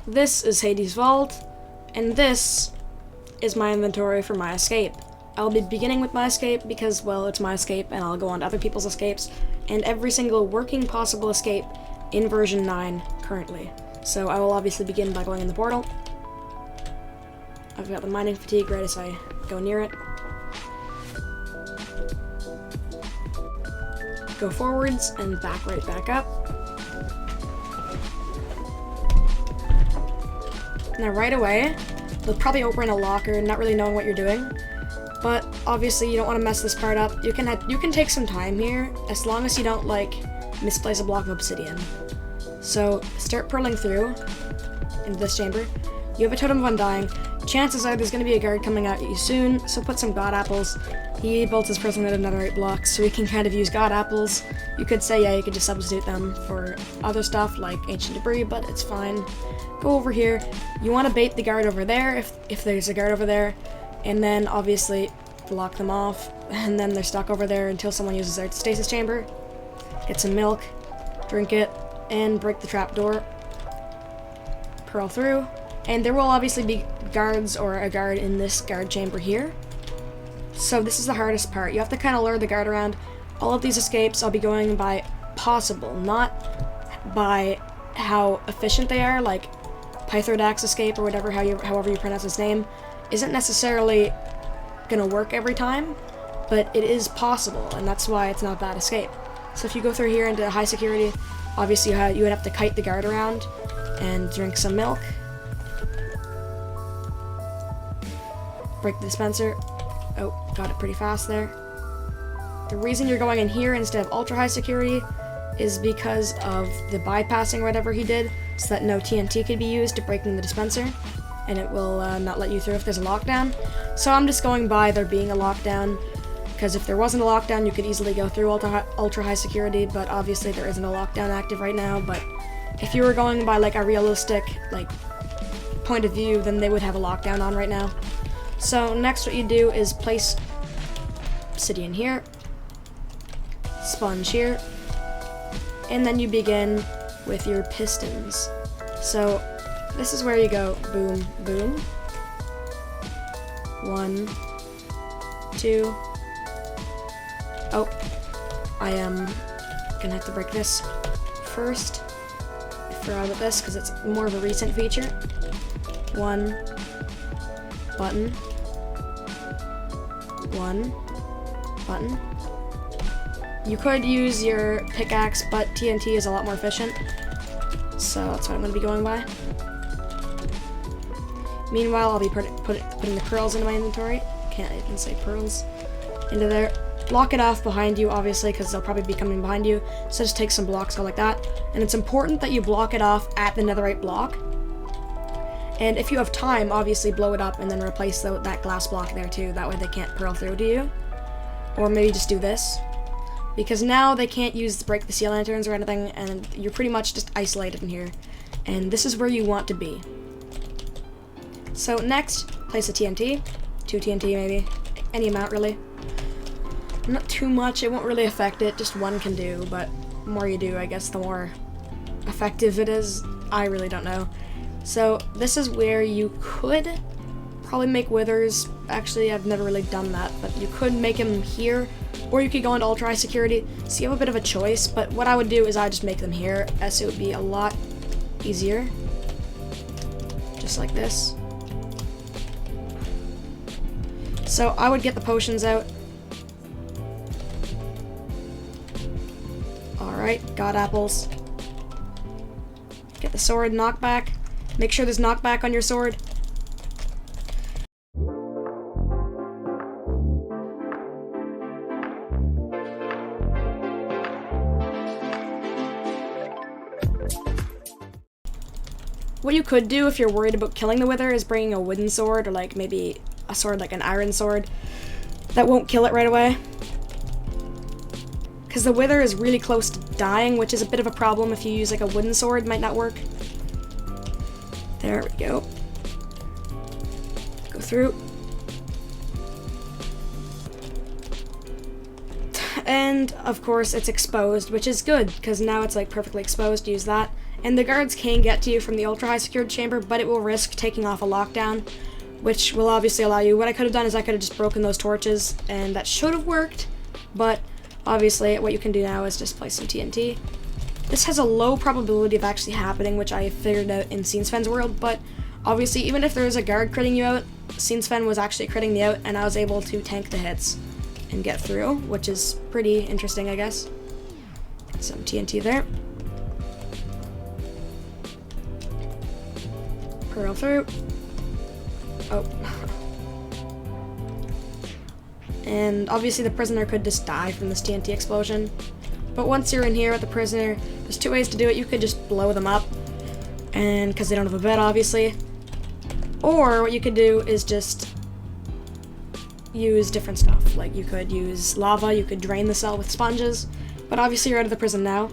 this is Hades' vault, and this is my inventory for my escape. I'll be beginning with my escape because, well, it's my escape, and I'll go on to other people's escapes, and every single working possible escape in version 9 currently. So I will obviously begin by going in the portal. I've got the mining fatigue right as I go near it. Go forwards and back right back up. Now right away, they'll probably open a locker, not really knowing what you're doing. But obviously you don't want to mess this part up. You can take some time here, as long as you don't like misplace a block of obsidian. So start purling through into this chamber. You have a totem of undying. Chances are there's going to be a guard coming at you soon, so put some god apples. He built his prison at another 8 blocks, so he can kind of use god apples. You could say, yeah, you could just substitute them for other stuff like ancient debris, but it's fine. Go over here. You want to bait the guard over there if there's a guard over there, and then obviously block them off, and then they're stuck over there until someone uses their stasis chamber. Get some milk, drink it, and break the trap door. Pearl through, and there will obviously be guards or a guard in this guard chamber here. So this is the hardest part. You have to kind of lure the guard around. All of these escapes I'll be going by possible, not by how efficient they are, like Pythrodac's escape or whatever, however you pronounce his name, isn't necessarily gonna work every time, but it is possible, and that's why it's not a bad escape. So if you go through here into high security, obviously you would have to kite the guard around and drink some milk. Break the dispenser. Oh, got it pretty fast there. The reason you're going in here instead of ultra high security is because of the bypassing whatever he did, so that no TNT could be used to break in the dispenser, and it will not let you through if there's a lockdown. So I'm just going by there being a lockdown, because if there wasn't a lockdown you could easily go through ultra high security, but obviously there isn't a lockdown active right now. But if you were going by like a realistic point of view, then they would have a lockdown on right now. So next what you do is place obsidian here, sponge here, and then you begin with your pistons. So this is where you go boom, boom. 1, 2. Oh, I am gonna have to break this first. I forgot about this because it's more of a recent feature. 1 button. 1 button. You could use your pickaxe, but TNT is a lot more efficient, so that's what I'm going to be going by. Meanwhile, I'll be putting the pearls into my inventory. Can't even say pearls. Into there. Block it off behind you, obviously, because they'll probably be coming behind you. So just take some blocks, go like that. And it's important that you block it off at the netherite block. And if you have time, obviously blow it up and then replace that glass block there too. That way they can't pearl through to you. Or maybe just do this. Because now they can't break the sea lanterns or anything, and you're pretty much just isolated in here. And this is where you want to be. So next, place a TNT. 2 TNT maybe. Any amount really. Not too much, it won't really affect it. Just 1 can do, but the more you do, I guess the more effective it is. I really don't know. So this is where you could probably make withers. Actually, I've never really done that, but you could make them here, or you could go into ultra high security. So you have a bit of a choice, but what I would do is I just make them here, as it would be a lot easier. Just like this. So I would get the potions out. Alright, god apples. Get the sword knockback. Make sure there's knockback on your sword. What you could do if you're worried about killing the wither is bringing a wooden sword, or like maybe a sword like an iron sword. That won't kill it right away. Because the wither is really close to dying, which is a bit of a problem. If you use like a wooden sword, it might not work. There we go. Go through. And of course it's exposed, which is good, because now it's like perfectly exposed. Use that. And the guards can get to you from the ultra high security chamber, but it will risk taking off a lockdown, which will obviously allow you. What I could have done is I could have just broken those torches, and that should have worked, but obviously what you can do now is just place some TNT. This has a low probability of actually happening, which I figured out in Sven's world, but obviously even if there is a guard critting you out, Sven was actually critting me out, and I was able to tank the hits and get through, which is pretty interesting, I guess. Some TNT there. Pearl through. Oh. And obviously the prisoner could just die from this TNT explosion. But once you're in here with the prisoner, there's two ways to do it. You could just blow them up, and because they don't have a bed, obviously. Or what you could do is just use different stuff. Like you could use lava, you could drain the cell with sponges, but obviously you're out of the prison now.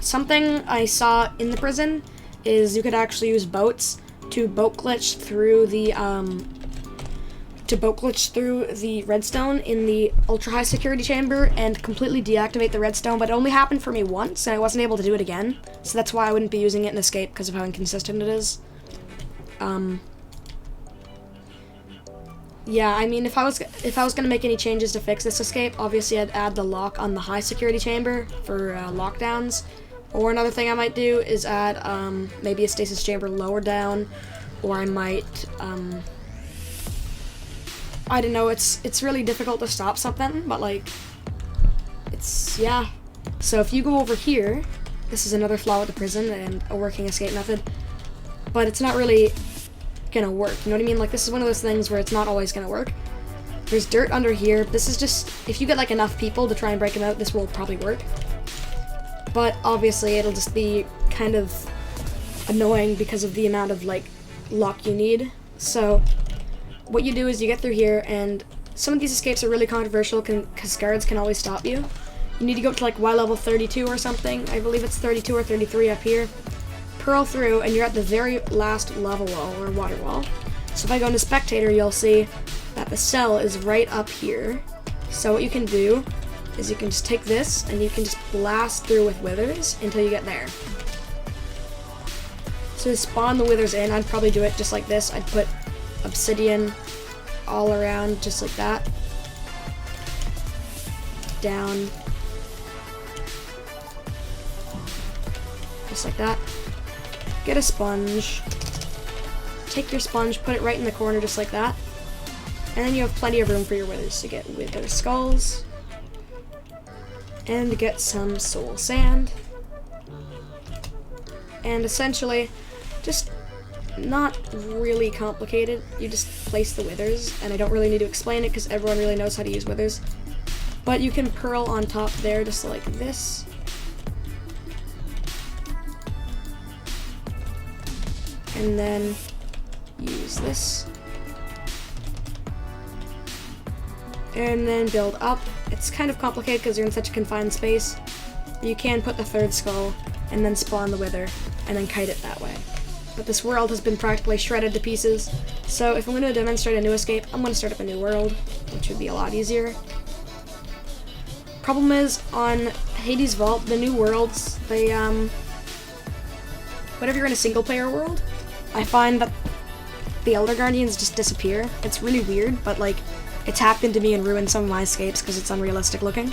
Something I saw in the prison is you could actually use boats to boat glitch through the redstone in the ultra high security chamber and completely deactivate the redstone, but it only happened for me once and I wasn't able to do it again, so that's why I wouldn't be using it in Escape because of how inconsistent it is. Yeah, I mean, if I was gonna make any changes to fix this Escape, obviously I'd add the lock on the high security chamber for lockdowns. Or another thing I might do is add maybe a stasis chamber lower down, or I might I don't know. It's really difficult to stop something, but like yeah. So if you go over here, this is another flaw with the prison and a working escape method, but it's not really gonna work. You know what I mean? Like this is one of those things where it's not always gonna work. There's dirt under here. This is just, if you get like enough people to try and break them out, this will probably work. But obviously it'll just be kind of annoying because of the amount of like luck you need. So what you do is you get through here, and some of these escapes are really controversial because guards can always stop you. You need to go up to like Y level 32 or something. I believe it's 32 or 33 up here. Pearl through, and you're at the very last lava wall or water wall. So if I go into spectator, you'll see that the cell is right up here. So what you can do is you can just take this and you can just blast through with withers until you get there. So to spawn the withers in, I'd probably do it just like this. I'd put obsidian all around just like that. Down. Just like that. Get a sponge. Take your sponge, put it right in the corner just like that. And then you have plenty of room for your withers to get wither skulls. And get some soul sand. And essentially, just not really complicated. You just place the withers, and I don't really need to explain it because everyone really knows how to use withers. But you can pearl on top there just like this. And then use this. And then build up. It's kind of complicated because you're in such a confined space. You can put the third skull and then spawn the wither and then kite it that way. But this world has been practically shredded to pieces, so if I'm going to demonstrate a new escape, I'm going to start up a new world, which would be a lot easier. Problem is, on Hades Vault, the new worlds, they, whenever you're in a single player world, I find that the Elder Guardians just disappear. It's really weird, but like, it's happened to me and ruined some of my escapes because it's unrealistic looking.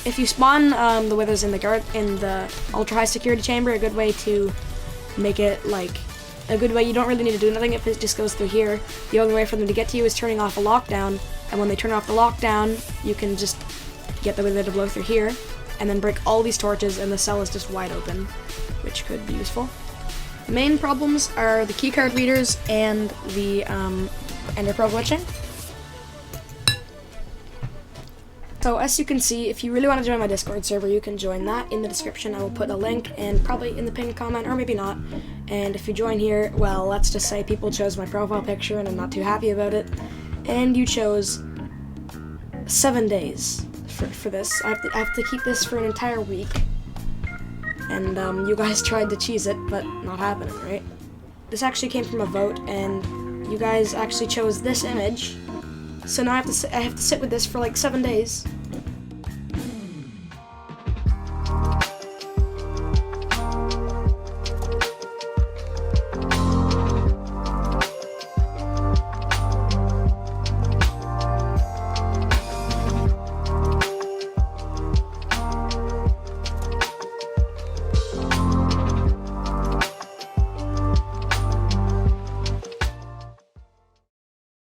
If you spawn the withers in the ultra high security chamber, a good way to make it like a good way, you don't really need to do nothing if it just goes through here. The only way for them to get to you is turning off a lockdown, and when they turn off the lockdown, you can just get the wither to blow through here, and then break all these torches, and the cell is just wide open, which could be useful. The main problems are the keycard readers and the ender pearl glitching. So as you can see, if you really want to join my Discord server, you can join that. In the description I will put a link, and probably in the pinned comment, or maybe not. And if you join here, well, let's just say people chose my profile picture and I'm not too happy about it. And you chose 7 days for this. I have to keep this for an entire week. And you guys tried to cheese it, but not happening, right? This actually came from a vote, and you guys actually chose this image. So now I have to sit with this for like 7 days.